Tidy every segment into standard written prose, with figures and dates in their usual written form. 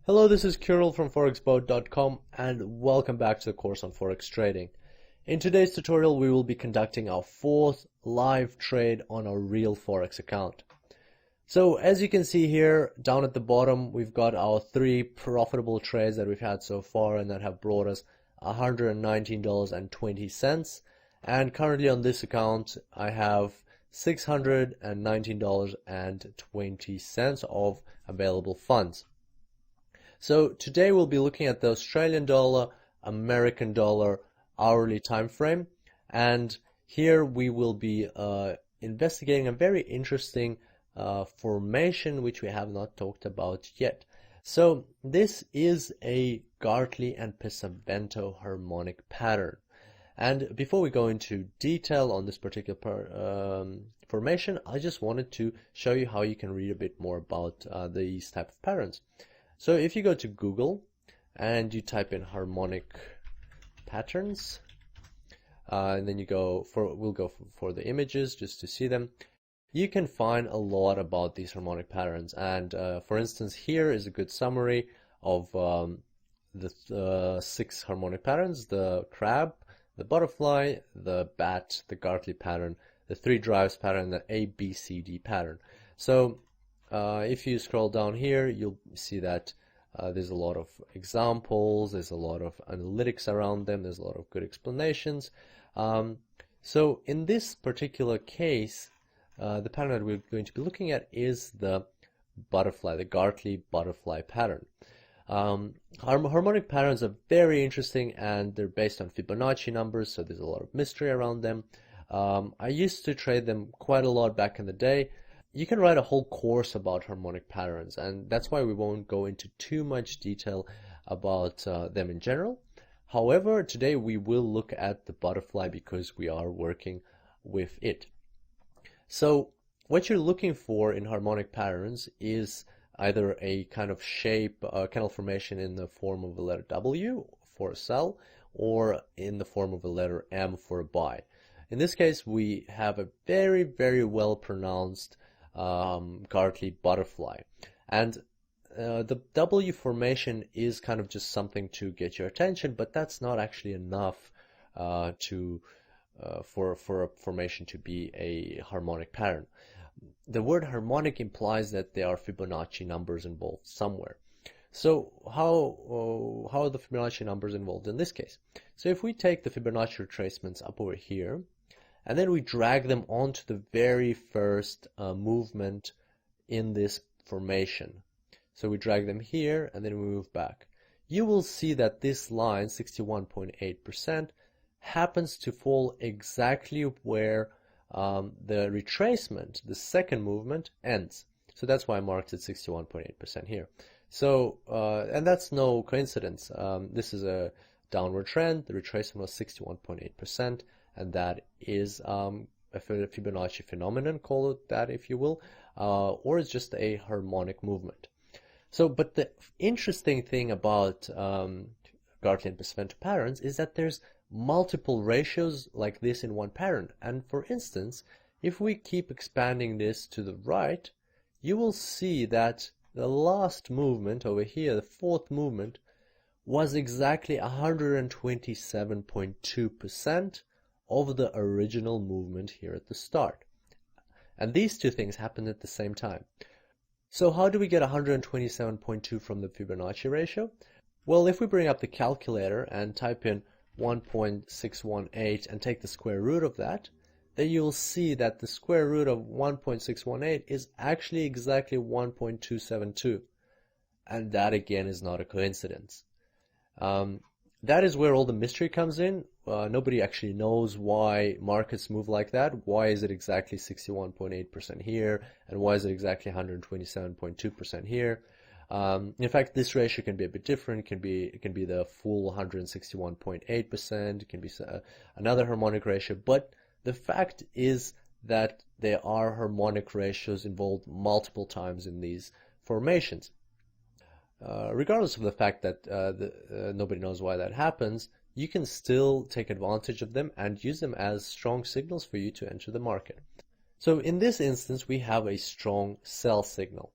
Hello, this is Kirill from ForexBoat.com and welcome back to the course on Forex trading. In today's tutorial, we will be conducting our fourth live trade on our real Forex account. So as you can see here, down at the bottom, we've got our three profitable trades that we've had so far and that have brought us $119.20. And currently on this account, I have $619.20 of available funds. So today we'll be looking at the Australian dollar, American dollar hourly time frame, and here we will be investigating a very interesting formation which we have not talked about yet. So this is a Gartley and Pesavento harmonic pattern. And before we go into detail on this particular formation, I just wanted to show you how you can read a bit more about these type of patterns. So if you go to Google and you type in harmonic patterns, and then we'll go for the images just to see them, you can find a lot about these harmonic patterns. And for instance, here is a good summary of the 6 harmonic patterns: the crab, the butterfly, the bat, the Gartley pattern, the 3 drives pattern, the ABCD pattern. So if you scroll down here, you'll see that there's a lot of examples, there's a lot of analytics around them, there's a lot of good explanations. So in this particular case, the pattern that we're going to be looking at is the butterfly, the Gartley butterfly pattern. Harmonic patterns are very interesting and they're based on Fibonacci numbers, so there's a lot of mystery around them. I used to trade them quite a lot back in the day. You can write a whole course about harmonic patterns, and that's why we won't go into too much detail about them in general. However, today we will look at the butterfly because we are working with it. So what you're looking for in harmonic patterns is either a kind of shape, candle formation in the form of a letter W for a sell, or in the form of a letter M for a buy. In this case, we have a very, very well pronounced Gartley butterfly, and the W formation is kind of just something to get your attention, but that's not actually enough for a formation to be a harmonic pattern. The word harmonic implies that there are Fibonacci numbers involved somewhere. So how are the Fibonacci numbers involved in this case? So if we take the Fibonacci retracements up over here, and then we drag them onto the very first movement in this formation. So we drag them here and then we move back. You will see that this line, 61.8%, happens to fall exactly where the retracement, the second movement, ends. So that's why I marked it 61.8% here. So, and that's no coincidence. This is a downward trend. The retracement was 61.8%. And that is a Fibonacci phenomenon, call it that if you will, or it's just a harmonic movement. So, but the interesting thing about Gartley and Pesavento patterns is that there's multiple ratios like this in one pattern. And for instance, if we keep expanding this to the right, you will see that the last movement over here, the fourth movement, was exactly 127.2% of the original movement here at the start. And these two things happened at the same time. So how do we get 127.2 from the Fibonacci ratio? Well, if we bring up the calculator and type in 1.618 and take the square root of that, then you'll see that the square root of 1.618 is actually exactly 1.272. And that again is not a coincidence. That is where all the mystery comes in. Nobody actually knows why markets move like that. Why is it exactly 61.8% here, and why is it exactly 127.2% here? In fact, this ratio can be a bit different. It can be the full 161.8%. It can be another harmonic ratio. But the fact is that there are harmonic ratios involved multiple times in these formations. Regardless of the fact that nobody knows why that happens, you can still take advantage of them and use them as strong signals for you to enter the market. So in this instance, we have a strong sell signal.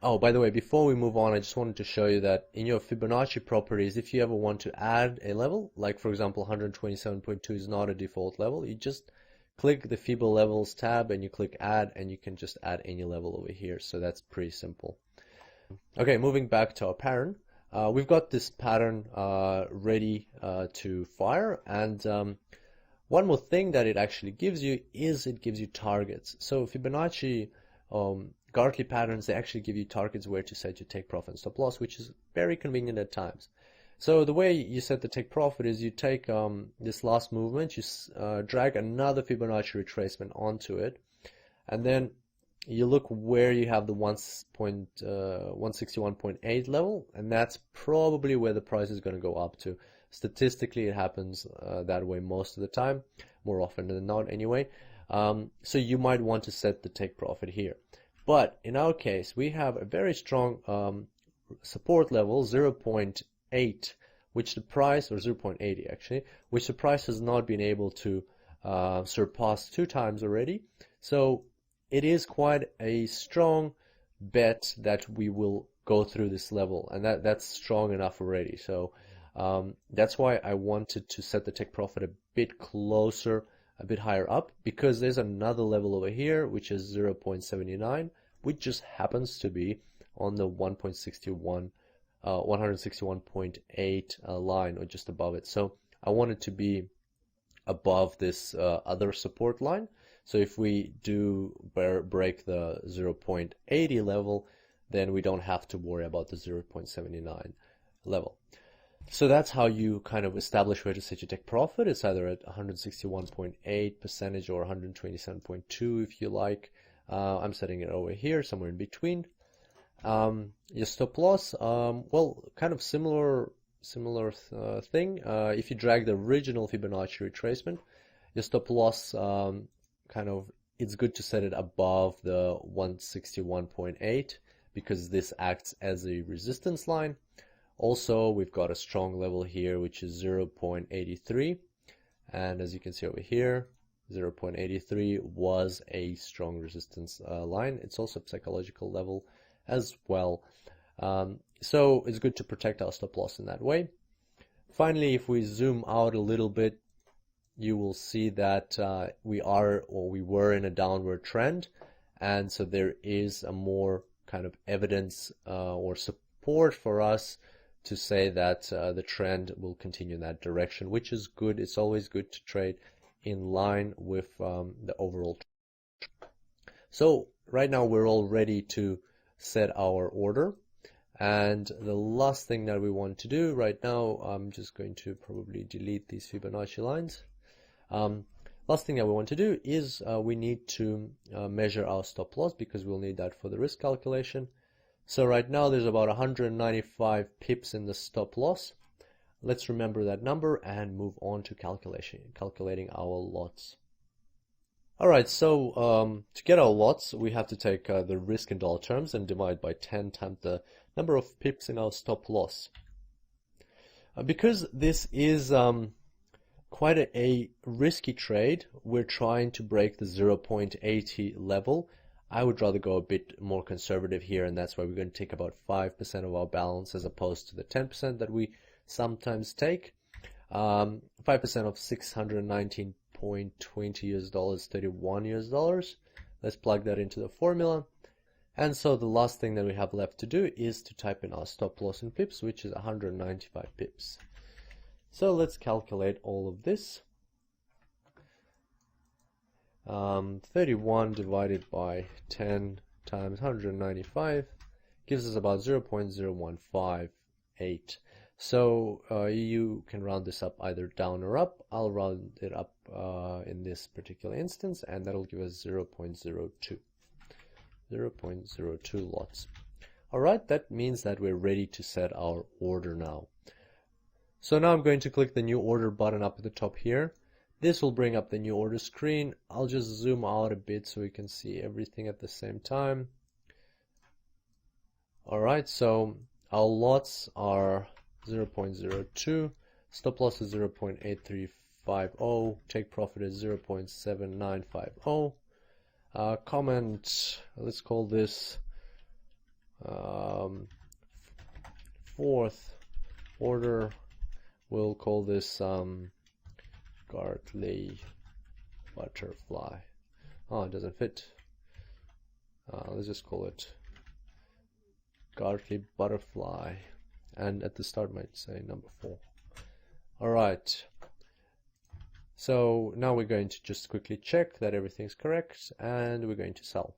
Oh, by the way, before we move on, I just wanted to show you that in your Fibonacci properties, if you ever want to add a level, like for example 127.2 is not a default level, you just click the Fibo levels tab and you click add, and you can just add any level over here. So that's pretty simple. Okay, moving back to our pattern. We've got this pattern ready to fire, and one more thing that it actually gives you is it gives you targets. So Fibonacci Gartley patterns, they actually give you targets where to set your take profit and stop loss, which is very convenient at times. So the way you set the take profit is you take this last movement, you drag another Fibonacci retracement onto it, and then you look where you have the 161.8 level, and that's probably where the price is going to go up to. Statistically, it happens that way most of the time, more often than not anyway. So you might want to set the take profit here. But in our case, we have a very strong support level, 0.8, which the price, or 0.80 actually, which the price has not been able to surpass 2 times already. So it is quite a strong bet that we will go through this level, and that's strong enough already. So that's why I wanted to set the take profit a bit closer, a bit higher up, because there's another level over here which is 0.79, which just happens to be on the 161.8 line, or just above it. So I want it to be above this other support line. So if we do break the 0.80 level, then we don't have to worry about the 0.79 level. So that's how you kind of establish where to set your take profit. It's either at 161.8% or 127.2 if you like. I'm setting it over here, somewhere in between. Your stop loss, well, kind of similar thing. If you drag the original Fibonacci retracement, your stop loss, it's good to set it above the 161.8 because this acts as a resistance line. Also, we've got a strong level here, which is 0.83, and as you can see over here, 0.83 was a strong resistance line. It's also a psychological level as well. So it's good to protect our stop loss in that way. Finally, if we zoom out a little bit, you will see that we were in a downward trend, and so there is a more kind of evidence or support for us to say that the trend will continue in that direction, which is good. It's always good to trade in line with the overall trend. So right now we're all ready to set our order, and the last thing that we want to do right now, I'm just going to probably delete these Fibonacci lines. Last thing that we want to do is we need to measure our stop loss, because we'll need that for the risk calculation. So right now there's about 195 pips in the stop loss. Let's remember that number and move on to calculating our lots. Alright, so to get our lots, we have to take the risk in dollar terms and divide by 10 times the number of pips in our stop loss. Because this is quite a risky trade, we're trying to break the 0.80 level. I would rather go a bit more conservative here, and that's why we're going to take about 5% of our balance as opposed to the 10% that we sometimes take. 5% of 619.20 US dollars, 31 US dollars. Let's plug that into the formula. And so the last thing that we have left to do is to type in our stop loss in pips, which is 195 pips. So let's calculate all of this. 31 divided by 10 times 195 gives us about 0.0158. So you can round this up either down or up. I'll round it up in this particular instance, and that'll give us 0.02 lots. Alright, that means that we're ready to set our order now. So now I'm going to click the new order button up at the top here. This will bring up the new order screen. I'll just zoom out a bit so we can see everything at the same time. Alright, so our lots are 0.02, stop loss is 0.8350, take profit is 0.7950. Comment, let's call this Fourth order, we'll call this Gartley butterfly. Oh, it doesn't fit. Let's just call it Gartley butterfly, and at the start might say number 4. Alright, so now we're going to just quickly check that everything's correct, and we're going to sell.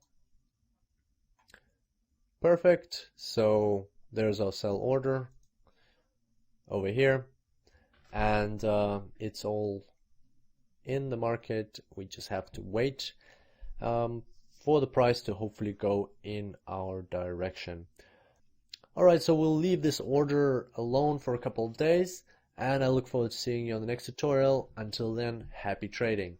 Perfect, so there's our sell order over here, and it's all in the market. We just have to wait for the price to hopefully go in our direction. Alright, so we'll leave this order alone for a couple of days, and I look forward to seeing you on the next tutorial. Until then, happy trading.